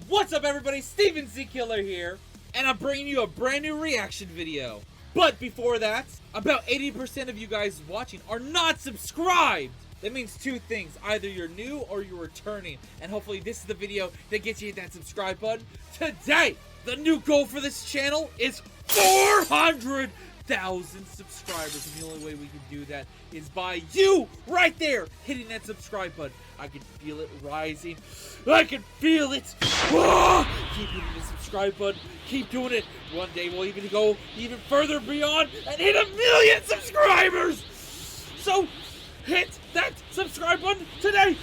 What's up everybody, Steven Z Killer here, and I'm bringing you a brand new reaction video. But before that, about 80% of you guys watching are not subscribed. That means two things, either you're new or you're returning, and hopefully this is the video that gets you that subscribe button. Today, the new goal for this channel is 400,000 subscribers, and the only way we can do that is by you right there hitting that subscribe button. I can feel it rising. I can feel it. Ah! Keep hitting the subscribe button. Keep doing it. One day we'll even go even further beyond and hit 1 million subscribers. So hit that subscribe button today.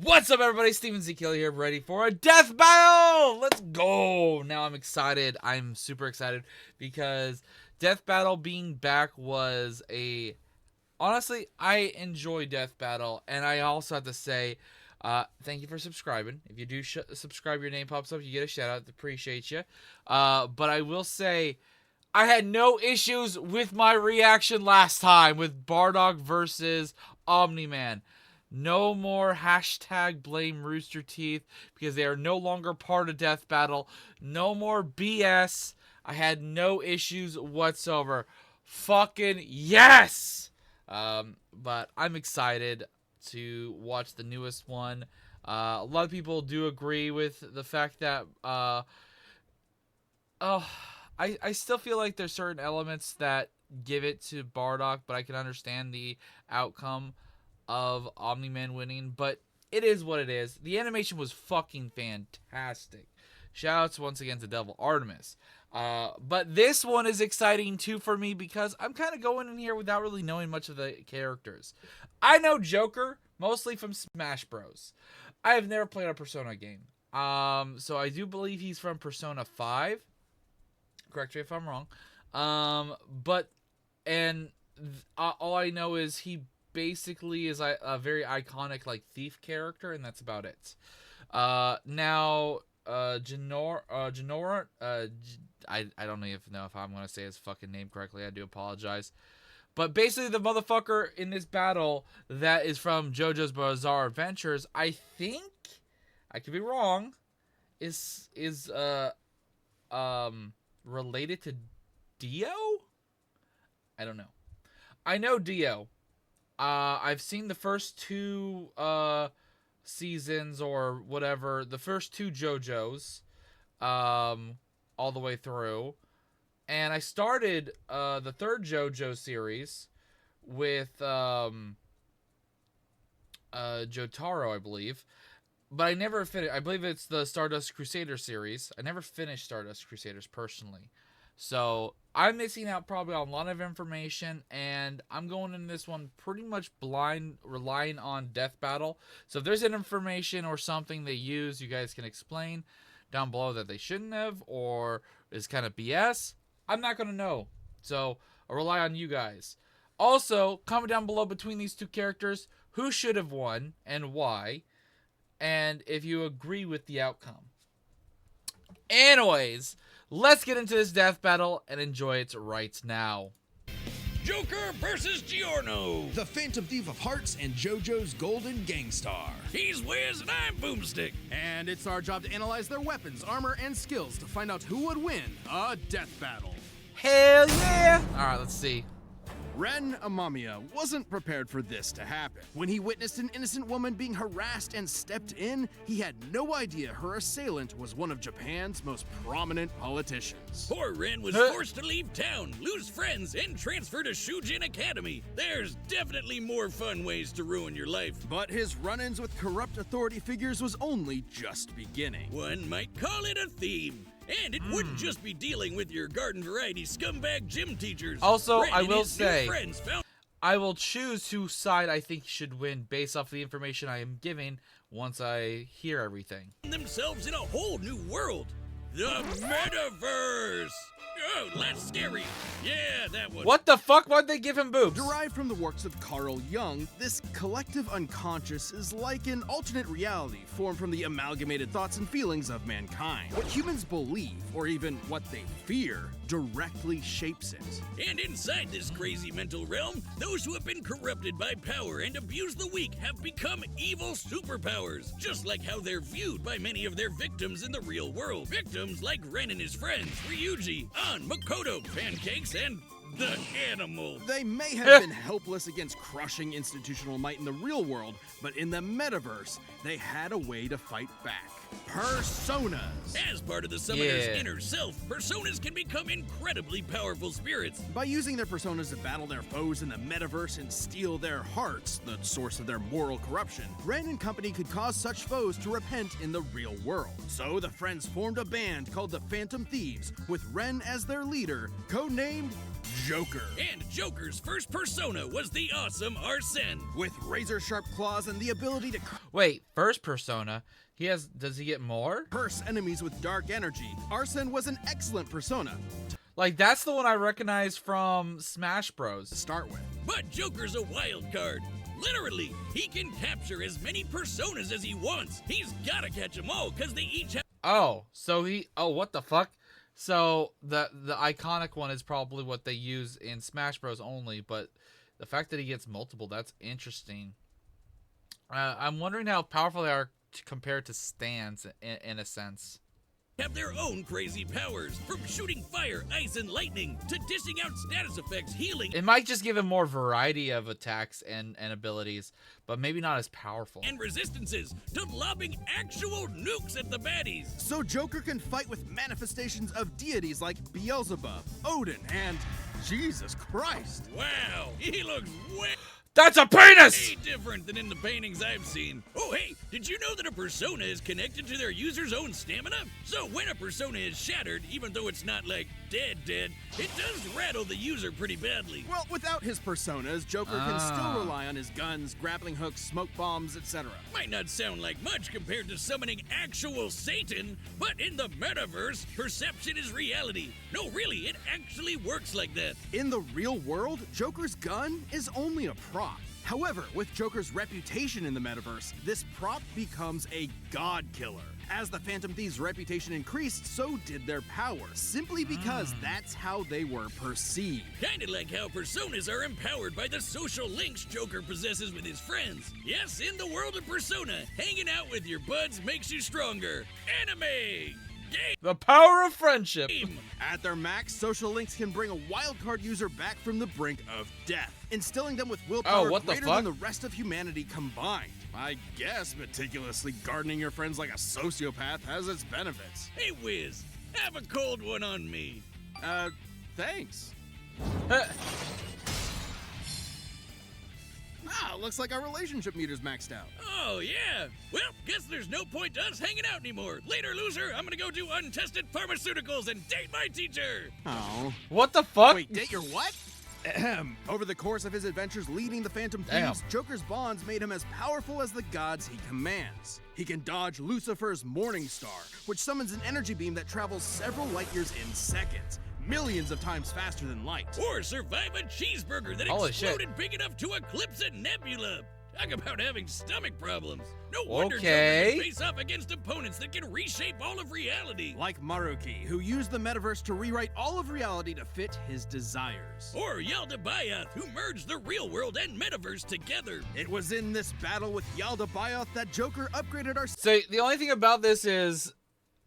What's up everybody, Steven Z Killer here, ready for a death battle! Let's go! Now I'm excited. I'm super excited because death battle being back was a... Honestly, I enjoy death battle, and I also have to say, thank you for subscribing. If you do subscribe, your name pops up, you get a shout out. Appreciate you. But I will say, I had no issues with my reaction last time with Bardock versus Omni-Man. No more hashtag blame Rooster Teeth because they are no longer part of Death Battle. No more BS. I had no issues whatsoever. Fucking yes! But I'm excited to watch the newest one. A lot of people do agree with the fact that I still feel like there's certain elements that give it to Bardock, but I can understand the outcome of Omni-Man winning, but it is what it is. The animation was fucking fantastic. Shoutouts once again to Devil Artemis. But this one is exciting too for me because I'm kind of going in here without really knowing much of the characters. I know Joker mostly from Smash Bros. I have never played a Persona game. So I do believe he's from Persona 5. Correct me if I'm wrong. All I know is he basically is a very iconic like thief character, and that's about it. Now Giorno, I don't even know if I'm gonna say his fucking name correctly. I do apologize. But basically the motherfucker in this battle that is from JoJo's Bizarre Adventures, I think, I could be wrong, is related to Dio? I don't know. I know Dio. I've seen the first two seasons or whatever, the first two JoJo's all the way through. And I started the third JoJo series with Jotaro, I believe. But I never finished. I believe it's the Stardust Crusader series. I never finished Stardust Crusaders personally. So I'm missing out probably on a lot of information, and I'm going in this one pretty much blind, relying on Death Battle. So if there's an information or something they use, you guys can explain down below that they shouldn't have, or is kind of BS. I'm not going to know. So I'll rely on you guys. Also, comment down below between these two characters, who should have won and why, and if you agree with the outcome. Anyways, let's get into this death battle and enjoy it right now. Joker versus Giorno. The Phantom Thief of Hearts and JoJo's Golden Gangstar. He's Wiz and I'm Boomstick. And it's our job to analyze their weapons, armor, and skills to find out who would win a death battle. Hell yeah! Alright, let's see. Ren Amamiya wasn't prepared for this to happen. When he witnessed an innocent woman being harassed and stepped in, he had no idea her assailant was one of Japan's most prominent politicians. Poor Ren was forced to leave town, lose friends, and transfer to Shujin Academy. There's definitely more fun ways to ruin your life. But his run-ins with corrupt authority figures was only just beginning. One might call it a theme. And it wouldn't just be dealing with your garden variety scumbag gym teachers. Also, Ren I and will his new say, friends found I will choose whose side I think should win based off the information I am giving once I hear everything. themselves in a whole new world. The Metaverse! Oh, that's scary. Yeah, that one. What the fuck? Why'd they give him boobs? Derived from the works of Carl Jung, this collective unconscious is like an alternate reality formed from the amalgamated thoughts and feelings of mankind. What humans believe, or even what they fear, directly shapes it. And inside this crazy mental realm, those who have been corrupted by power and abused the weak have become evil superpowers, just like how they're viewed by many of their victims in the real world. Victims like Ren and his friends, Ryuji, An, Makoto, Pancakes, and the Animal. They may have been helpless against crushing institutional might in the real world, but in the metaverse, they had a way to fight back. Personas. As part of the summoner's Yeah. inner self, personas can become incredibly powerful spirits. By using their personas to battle their foes in the metaverse and steal their hearts, the source of their moral corruption, Ren and company could cause such foes to repent in the real world. So the friends formed a band called the Phantom Thieves, with Ren as their leader, codenamed Joker. And Joker's first persona was the awesome Arsene. With razor-sharp claws and the ability to Wait, first persona. Does he get more? curse enemies with dark energy, Arsene was an excellent persona Like, that's the one I recognize from Smash Bros. to start with. But Joker's a wild card. Literally, he can capture as many personas as he wants. He's gotta catch them all, because they each have Oh, what the fuck? So the iconic one is probably what they use in Smash Bros. Only, but the fact that he gets multiple, that's interesting. I'm wondering how powerful they are compared to stands in a sense. their own crazy powers. From shooting fire, ice, and lightning, to dishing out status effects, healing, It might just give him more variety of attacks and abilities, but maybe not as powerful. and resistances, to lobbing actual nukes at the baddies. So Joker can fight with manifestations of deities like Beelzebub, Odin, and Jesus Christ. Wow, he looks way That's a penis! different than in the paintings I've seen. Oh, hey, did you know that a persona is connected to their user's own stamina? So when a persona is shattered, even though it's not like dead, it does rattle the user pretty badly. Well, without his personas, Joker can still rely on his guns, grappling hooks, smoke bombs, etc. Might not sound like much compared to summoning actual Satan, but in the metaverse, perception is reality. No, really, it actually works like that. In the real world, Joker's gun is only a prop. However, with Joker's reputation in the metaverse, this prop becomes a god killer. As the Phantom Thieves' reputation increased, so did their power, simply because that's how they were perceived. Kinda like how personas are empowered by the social links Joker possesses with his friends. Yes, in the world of Persona, hanging out with your buds makes you stronger. Anime! The power of friendship. Game! At their max, social links can bring a wildcard user back from the brink of death, instilling them with willpower what the greater fuck? than the rest of humanity combined. I guess meticulously gardening your friends like a sociopath has its benefits. Hey, Wiz, have a cold one on me. Thanks. Looks like our relationship meter's maxed out. Oh, yeah. Well, guess there's no point to us hanging out anymore. Later, loser, I'm gonna go do untested pharmaceuticals and date my teacher. Oh. What the fuck? Wait, date your what? Ahem. Over the course of his adventures leading the Phantom Damn. Thieves, Joker's bonds made him as powerful as the gods he commands. He can dodge Lucifer's Morning Star, which summons an energy beam that travels several light years in seconds, millions of times faster than light. Or survive a cheeseburger that Holy shit. exploded big enough to eclipse a nebula. Talk about having stomach problems. No wonder Okay. Joker can face off against opponents that can reshape all of reality. Like Maruki, who used the metaverse to rewrite all of reality to fit his desires. Or Yaldabaoth, who merged the real world and metaverse together. It was in this battle with Yaldabaoth that Joker upgraded our So the only thing about this is,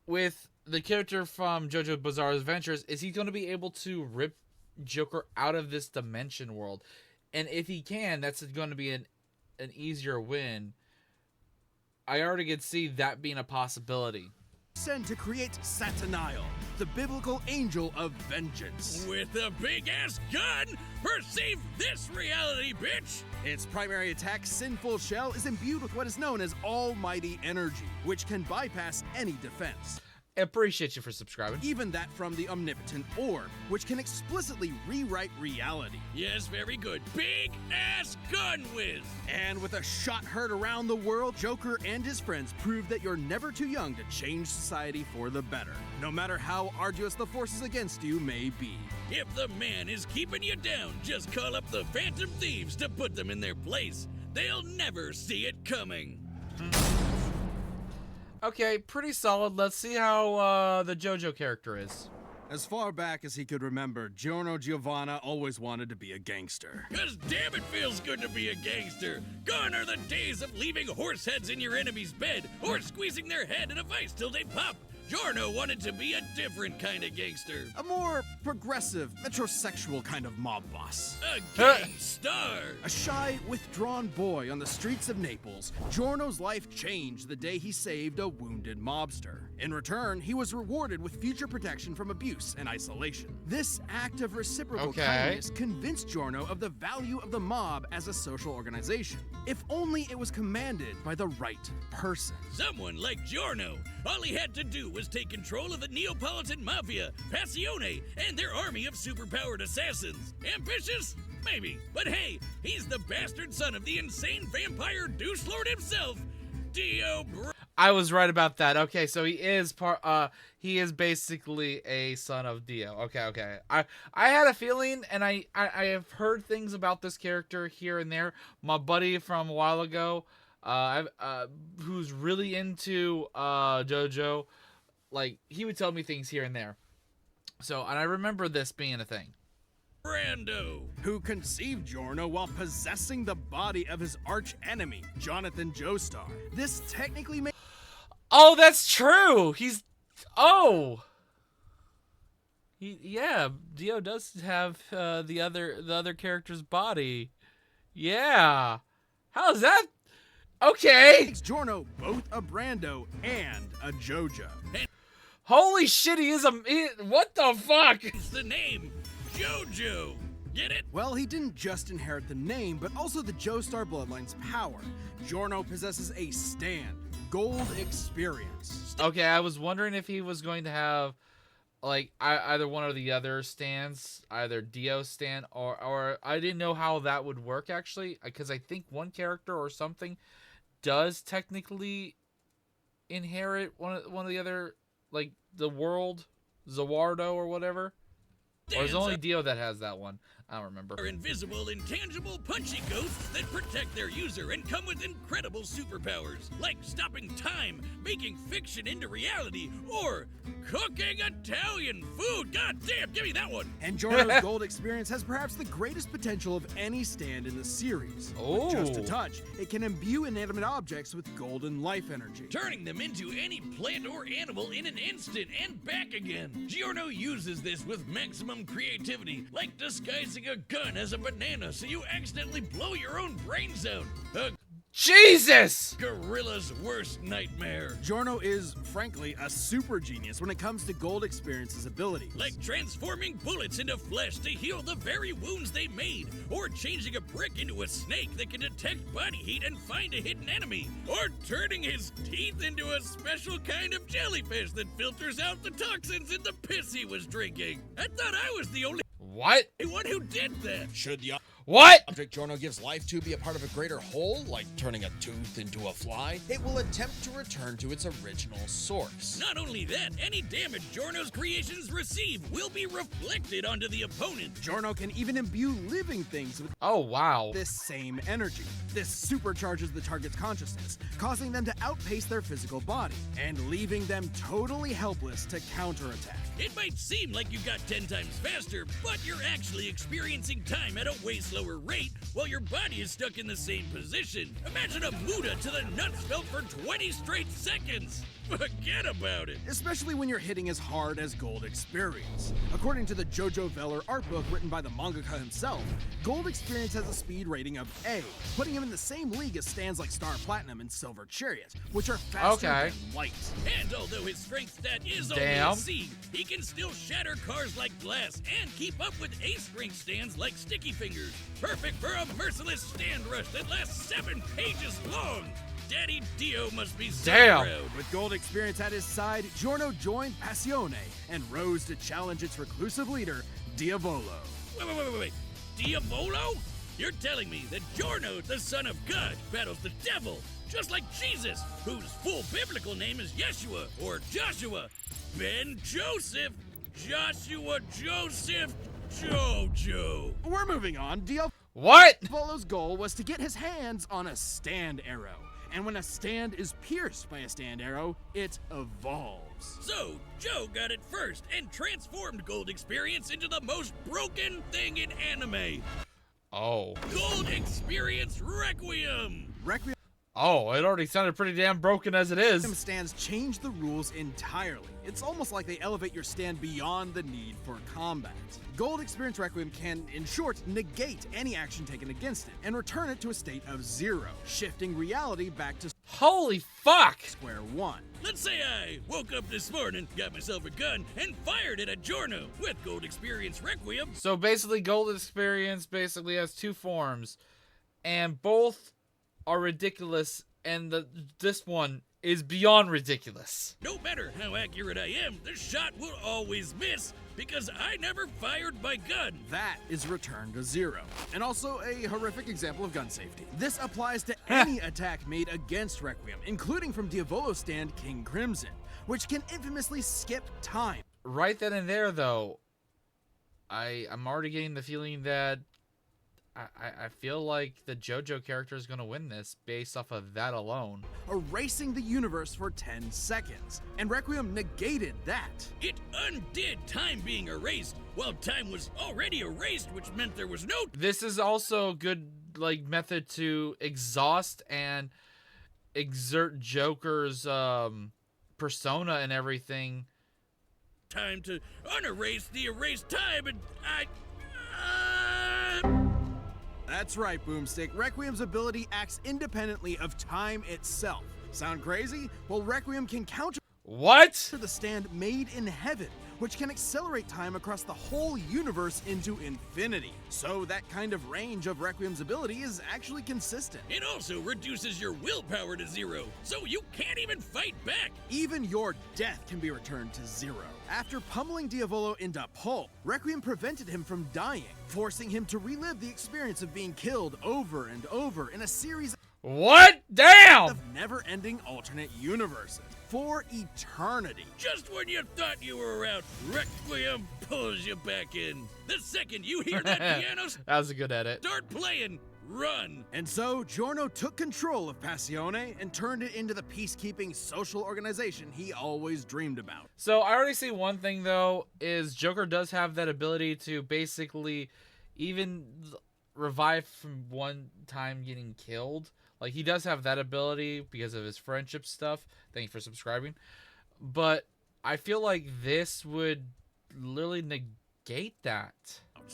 with the character from JoJo's Bizarre Adventures, is he's going to be able to rip Joker out of this dimension world. And if he can, that's going to be an easier win. I already could see that being a possibility. sent to create Sataniel, the biblical angel of vengeance. With a big-ass gun, perceive this reality, bitch! Its primary attack, Sinful Shell, is imbued with what is known as almighty energy, which can bypass any defense. Appreciate you for subscribing. Even that from the omnipotent orb, which can explicitly rewrite reality. Yes, very good. Big ass gun whiz. And with a shot heard around the world, Joker and his friends prove that you're never too young to change society for the better, no matter how arduous the forces against you may be. If the man is keeping you down, just call up the Phantom Thieves to put them in their place. They'll never see it coming. Okay, pretty solid. Let's see how the JoJo character is. As far back as he could remember, Giorno Giovanna always wanted to be a gangster. 'Cause damn it feels good to be a gangster. Gone are the days of leaving horse heads in your enemy's bed or squeezing their head in a vice till they pop. Giorno wanted to be a different kind of gangster. A more progressive, metrosexual kind of mob boss. A gang star. A shy, withdrawn boy on the streets of Naples, Giorno's life changed the day he saved a wounded mobster. In return, he was rewarded with future protection from abuse and isolation. This act of reciprocal kindness convinced Giorno of the value of the mob as a social organization, if only it was commanded by the right person. Someone like Giorno. All he had to do was take control of the Neapolitan Mafia, Passione, and their army of superpowered assassins. Ambitious? Maybe. But hey, he's the bastard son of the insane vampire douche lord himself, Dio I was right about that. Okay, so he is he is basically a son of Dio. Okay. I had a feeling, and I have heard things about this character here and there. My buddy from a while ago, who's really into JoJo, like, he would tell me things here and there. So, and I remember this being a thing. Brando, who conceived Giorno while possessing the body of his arch enemy, Jonathan Joestar. This technically makes... Oh, that's true. Yeah, Dio does have the other character's body. Yeah. How's that? Okay. Makes Giorno both a Brando and a JoJo. Holy shit, he is what the fuck? It's the name, JoJo. Get it? Well, he didn't just inherit the name, but also the Joestar bloodline's power. Giorno possesses a stand, gold experience. Okay, I was wondering if he was going to have, like, either one or the other stands, either Dio stand, or I didn't know how that would work, actually, because I think one character or something does technically inherit one of the other, like, the world, Zawardo or whatever. Or is it only Dio that has that one? I don't remember. Are invisible, intangible, punchy ghosts that protect their user and come with incredible superpowers, like stopping time, making fiction into reality, or cooking Italian food. God damn, give me that one. And Giorno's gold experience has perhaps the greatest potential of any stand in the series. Oh. With just a touch, it can imbue inanimate objects with golden life energy, turning them into any plant or animal in an instant and back again. Giorno uses this with maximum creativity, like disguising a gun as a banana so you accidentally blow your own brains out. Jesus! Gorilla's worst nightmare. Giorno is, frankly, a super genius when it comes to gold experience's abilities. Like transforming bullets into flesh to heal the very wounds they made, or changing a brick into a snake that can detect body heat and find a hidden enemy, or turning his teeth into a special kind of jellyfish that filters out the toxins in the piss he was drinking. I thought I was the only one who did that. Should the What? object Giorno gives life to be a part of a greater whole, like turning a tooth into a fly, it will attempt to return to its original source. Not only that, any damage Giorno's creations receive will be reflected onto the opponent. Giorno can even imbue living things with Oh, wow. this same energy. This supercharges the target's consciousness, causing them to outpace their physical body, and leaving them totally helpless to counterattack. It might seem like you got 10 times faster, but you're actually experiencing time at a way slower rate while your body is stuck in the same position. Imagine a Muda to the nuts felt for 20 straight seconds. Forget about it. Especially when you're hitting as hard as Gold Experience. According to the JoJo Veller art book written by the mangaka himself, Gold Experience has a speed rating of A, putting him in the same league as stands like Star Platinum and Silver Chariot, which are faster than light. And although his strength stat is only a C, he can still shatter cars like glass and keep up with A-strength stands like Sticky Fingers. Perfect for a merciless stand rush that lasts 7 pages long. Daddy Dio must be so Damn. proud. With gold experience at his side, Giorno joined Passione and rose to challenge its reclusive leader, Diavolo. Wait. Diavolo? You're telling me that Giorno, the son of God, battles the devil, just like Jesus, whose full biblical name is Yeshua, or Joshua, Ben Joseph, Joshua Joseph, JoJo. We're moving on. What? Diavolo's goal was to get his hands on a stand arrow. And when a stand is pierced by a stand arrow, it evolves. So, Joe got it first and transformed Gold Experience into the most broken thing in anime. Oh. Gold Experience Requiem! Requiem Oh, it already sounded pretty damn broken as it is. stands change the rules entirely. It's almost like they elevate your stand beyond the need for combat. Gold Experience Requiem can, in short, negate any action taken against it and return it to a state of 0, shifting reality back to Holy fuck! square one. Let's say I woke up this morning, got myself a gun, and fired it at Giorno with Gold Experience Requiem. So basically, Gold Experience basically has two forms, and both are ridiculous, and this one is beyond ridiculous. No matter how accurate I am, the shot will always miss because I never fired my gun. That is returned to 0. And also a horrific example of gun safety. This applies to any attack made against Requiem, including from Diavolo's stand King Crimson, which can infamously skip time. Right then and there, though, I'm already getting the feeling that I feel like the JoJo character is going to win this based off of that alone. Erasing the universe for 10 seconds. And Requiem negated that. It undid time being erased, while time was already erased, which meant there was no This is also a good method to exhaust and exert Joker's persona and everything. time to unerase the erased time, and That's right, Boomstick. Requiem's ability acts independently of time itself. Sound crazy? Well, Requiem can counter What? the stand made in heaven, which can accelerate time across the whole universe into infinity. So that kind of range of Requiem's ability is actually consistent. it also reduces your willpower to 0, so you can't even fight back. Even your death can be returned to 0. After pummeling Diavolo into pulp, Requiem prevented him from dying, forcing him to relive the experience of being killed over and over in a series What? Damn! of never-ending alternate universes for eternity. Just when you thought you were out, Requiem pulls you back in. The second you hear that piano That was a good edit. start playing, run. And so, Giorno took control of Passione and turned it into the peacekeeping social organization he always dreamed about. So I already see one thing though, is Joker does have that ability to basically even revive from one time getting killed. Like, he does have that ability because of his friendship stuff. Thank you for subscribing. But I feel like this would literally negate that.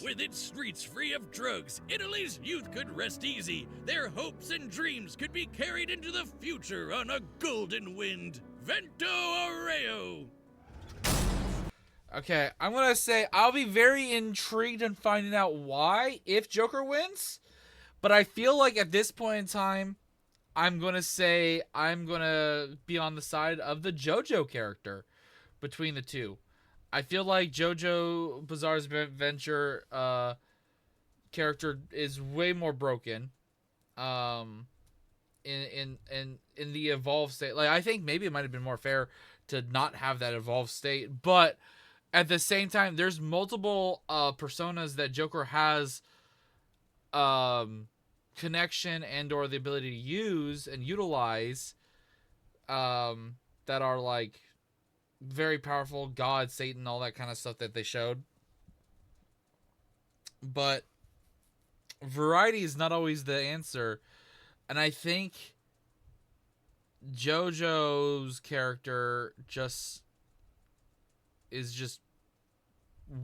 With its streets free of drugs, Italy's youth could rest easy. Their hopes and dreams could be carried into the future on a golden wind. Vento Areo! Okay, I'm going to say I'll be very intrigued in finding out why if Joker wins. But I feel like at this point in time, I'm going to say I'm going to be on the side of the JoJo character between the two. I feel like JoJo Bizarre's Adventure character is way more broken in the evolved state. Like, I think maybe it might have been more fair to not have that evolved state, but at the same time, there's multiple personas that Joker has connection and or the ability to use and utilize that are like very powerful, God, Satan, all that kind of stuff that they showed. But variety is not always the answer, and I think JoJo's character is just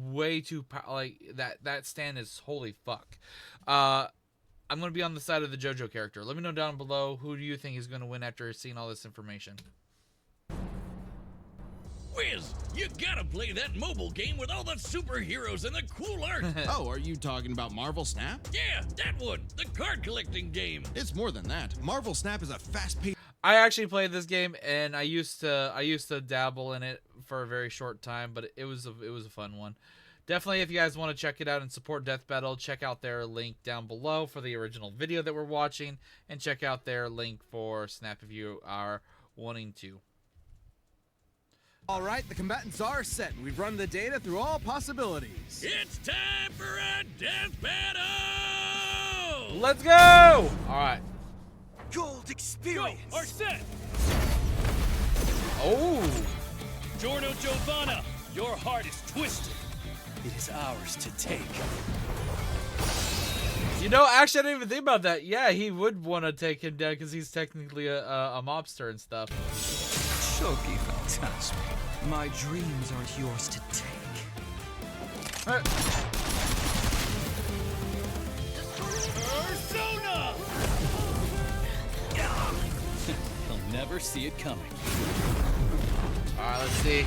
way too like that stand is holy fuck. I'm going to be on the side of the JoJo character. Let me know down below, who do you think is going to win after seeing all this information? Wiz, you gotta play that mobile game with all the superheroes and the cool art. Oh, are you talking about Marvel Snap? Yeah, that one, the card collecting game. It's more than that. Marvel Snap is a fast-paced I actually played this game, and I used to dabble in it for a very short time, but it was a fun one. Definitely, if you guys want to check it out and support Death Battle, check out their link down below for the original video that we're watching, and check out their link for Snap if you are wanting to. All right, the combatants are set. We've run the data through all possibilities. It's time for a death battle! Let's go! All right. Gold experience. Are set! Oh. Giorno Giovanna, your heart is twisted. It is ours to take. You know, actually, I didn't even think about that. Yeah, he would want to take him down because he's technically a mobster and stuff. Shoki Phantasma. My dreams aren't yours to take. Persona! He'll never see it coming. All right, let's see.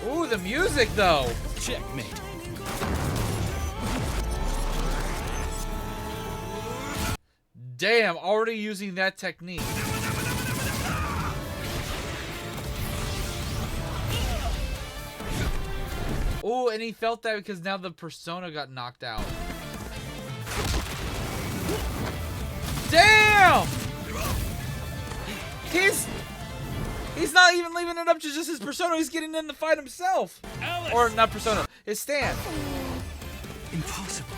Ooh, the music, though. Checkmate. Damn, already using that technique. Ooh, and he felt that because now the persona got knocked out. Damn! He's not even leaving it up to just his persona. He's getting in the fight himself. Alice! Or not persona, his stand. Impossible.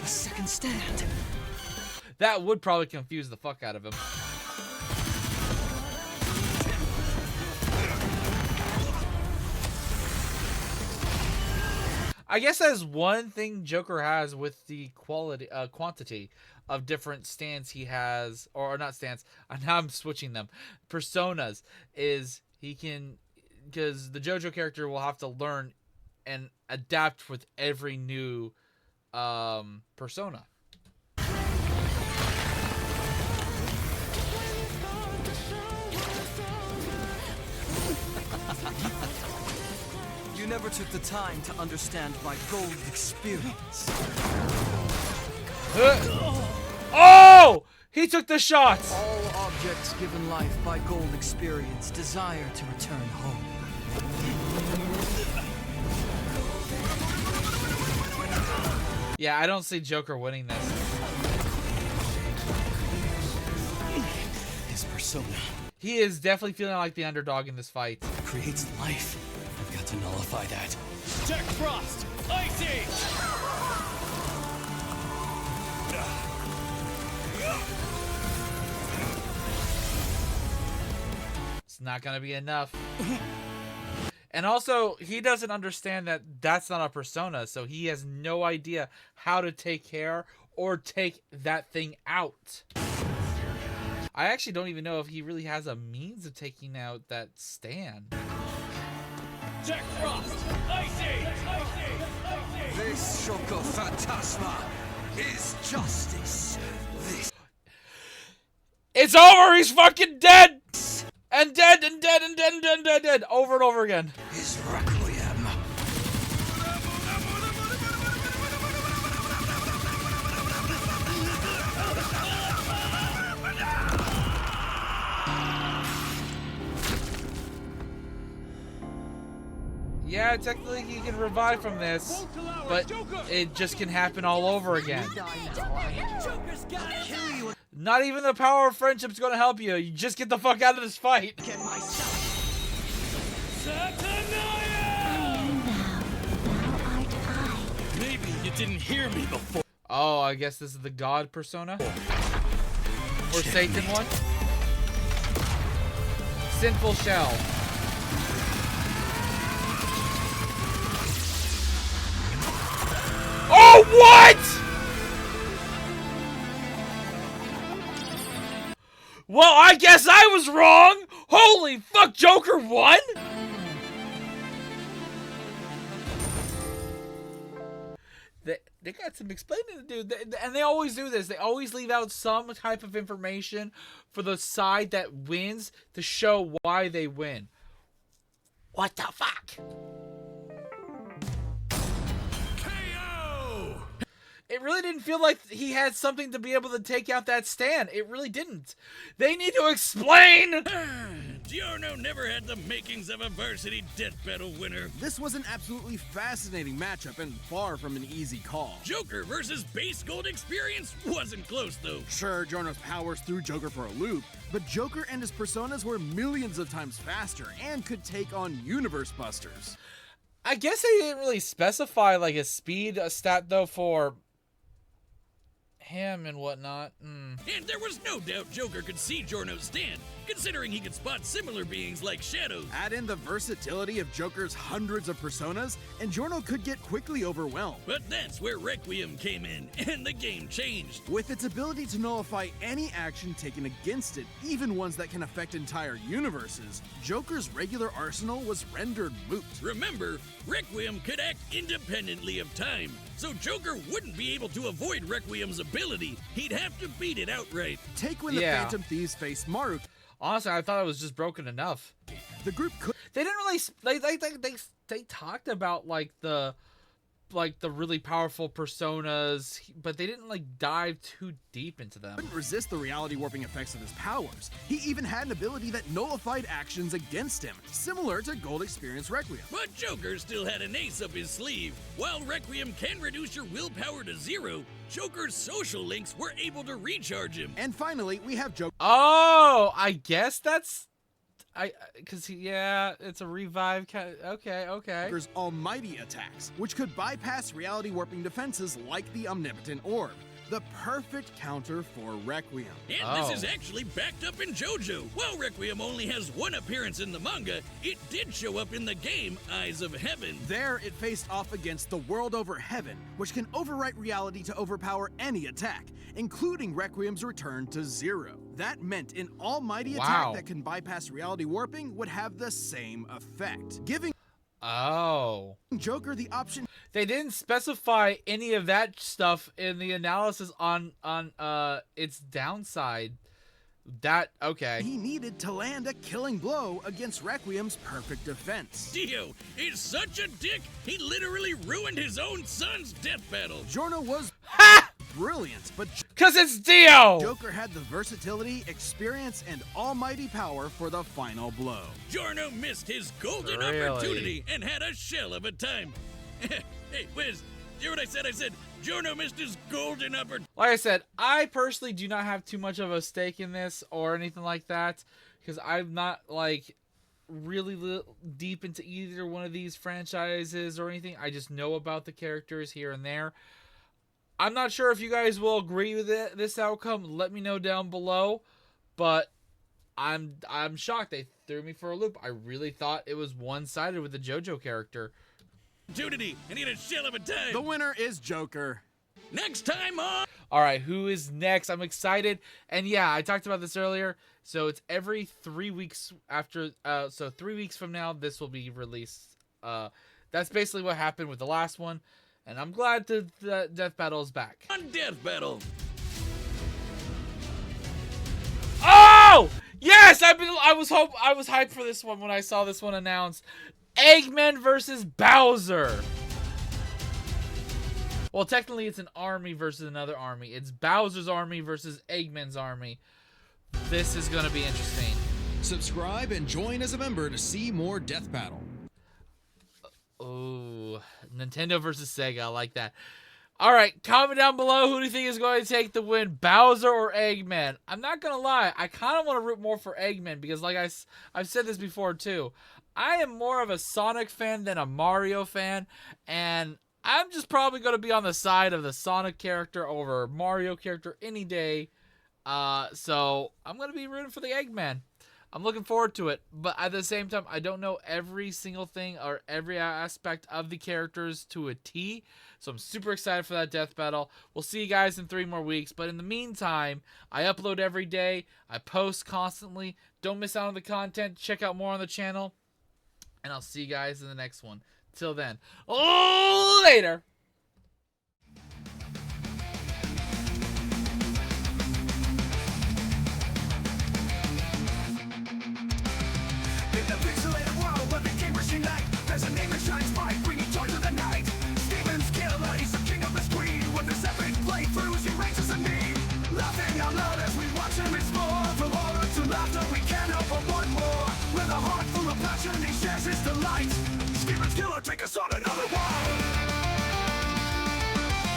A second stand. That would probably confuse the fuck out of him. I guess that's one thing Joker has with the quantity of different stands he has, or not stands. Now I'm switching them. Personas is he can, because the JoJo character will have to learn and adapt with every new persona. You never took the time to understand my gold experience. Oh! He took the shots! All objects given life by gold experience desire to return home. Yeah, I don't see Joker winning this. His persona He is definitely feeling like the underdog in this fight. creates life. I've got to nullify that. Jack Frost! Ice Age! It's not going to be enough. And also, he doesn't understand that that's not a persona, so he has no idea how to take care or take that thing out. I actually don't even know if he really has a means of taking out that stand. Jack Frost! Ice Age! Ice Age! Ice Age! This Shoko Phantasma is justice. This It's over! He's fucking dead! And dead, and dead, and dead, and dead, and dead, dead. Over and over again. is Requiem. Yeah, technically he can revive from this, but it just can happen all over again. Not even the power of friendship is going to help you. You just get the fuck out of this fight. Maybe you didn't hear me before. Oh, I guess this is the God persona? Or Satan one? Sinful Shell. Oh, what?! Well, I guess I was wrong! Holy fuck, Joker won?! They got some explaining to do, and they always do this. They always leave out some type of information for the side that wins to show why they win. What the fuck? KO! it really didn't feel like he had something to be able to take out that stand. It really didn't. They need to explain. Giorno never had the makings of a varsity death battle winner. This was an absolutely fascinating matchup and far from an easy call. Joker versus Base Gold Experience wasn't close though. Sure, Giorno's powers threw Joker for a loop, but Joker and his personas were millions of times faster and could take on universe busters. I guess they didn't really specify like a speed stat though for him and whatnot. And there was no doubt Joker could see Giorno's stand, considering he could spot similar beings like shadows. Add in the versatility of Joker's hundreds of personas, and Giorno could get quickly overwhelmed. But that's where Requiem came in, and the game changed. With its ability to nullify any action taken against it, even ones that can affect entire universes, Joker's regular arsenal was rendered moot. Remember, Requiem could act independently of time, so Joker wouldn't be able to avoid Requiem's ability. He'd have to beat it outright. Take when the Yeah. Phantom Thieves faced Maruki. Honestly, I thought it was just broken enough. The group could They didn't really they talked about like the really powerful personas, but they didn't like dive too deep into them. couldn't resist the reality warping effects of his powers. He even had an ability that nullified actions against him, similar to Gold Experience Requiem. But Joker still had an ace up his sleeve. While Requiem can reduce your willpower to 0, Joker's social links were able to recharge him. And finally, we have Oh, I guess that's it's a revive. Okay. Joker's almighty attacks, which could bypass reality warping defenses like the Omnipotent Orb. The perfect counter for Requiem. And this is actually backed up in JoJo. While Requiem only has one appearance in the manga, it did show up in the game Eyes of Heaven. There, it faced off against the World Over Heaven, which can overwrite reality to overpower any attack, including Requiem's return to 0. That meant an almighty attack that can bypass reality warping would have the same effect, giving Joker the option. They didn't specify any of that stuff in the analysis on its downside. He needed to land a killing blow against Requiem's perfect defense. Dio is such a dick, he literally ruined his own son's death battle. Giorno was brilliant, but Cause it's Dio! Joker had the versatility, experience, and almighty power for the final blow. Giorno missed his golden Really? opportunity and had a shell of a time. Hey, Wiz, hear what I said? I said Giorno missed his golden opportunity. Like I said, I personally do not have too much of a stake in this or anything like that, because I'm not like really deep into either one of these franchises or anything. I just know about the characters here and there. I'm not sure if you guys will agree with this outcome. Let me know down below. But I'm shocked. They threw me for a loop. I really thought it was one-sided with the JoJo character. And he had a shell of a time. The winner is Joker. Next time on. All right, who is next? I'm excited. And yeah, I talked about this earlier. So it's every 3 weeks after. So 3 weeks from now, this will be released. That's basically what happened with the last one. And I'm glad the Death Battle is back. On Death Battle. Oh! Yes! I was hyped for this one when I saw this one announced. Eggman versus Bowser. Well, technically it's an army versus another army. It's Bowser's army versus Eggman's army. This is going to be interesting. Subscribe and join as a member to see more Death Battle. Oh, Nintendo versus Sega. I like that. All right, comment down below who do you think is going to take the win, Bowser or Eggman. I'm not going to lie. I kind of want to root more for Eggman because like I've said this before too. I am more of a Sonic fan than a Mario fan, and I'm just probably going to be on the side of the Sonic character over Mario character any day. So I'm going to be rooting for the Eggman. I'm looking forward to it, but at the same time, I don't know every single thing or every aspect of the characters to a T, so I'm super excited for that Death Battle. We'll see you guys in 3 more weeks, but in the meantime, I upload every day, I post constantly. Don't miss out on the content. Check out more on the channel, and I'll see you guys in the next one. Till then, later! In the pixelated world where the gamers unite, there's a name that shines bright, bringing joy to the night. Steven's killer, he's the king of the street with the 7 destruction, he shares his delight. Steven's killer, take us on another wall.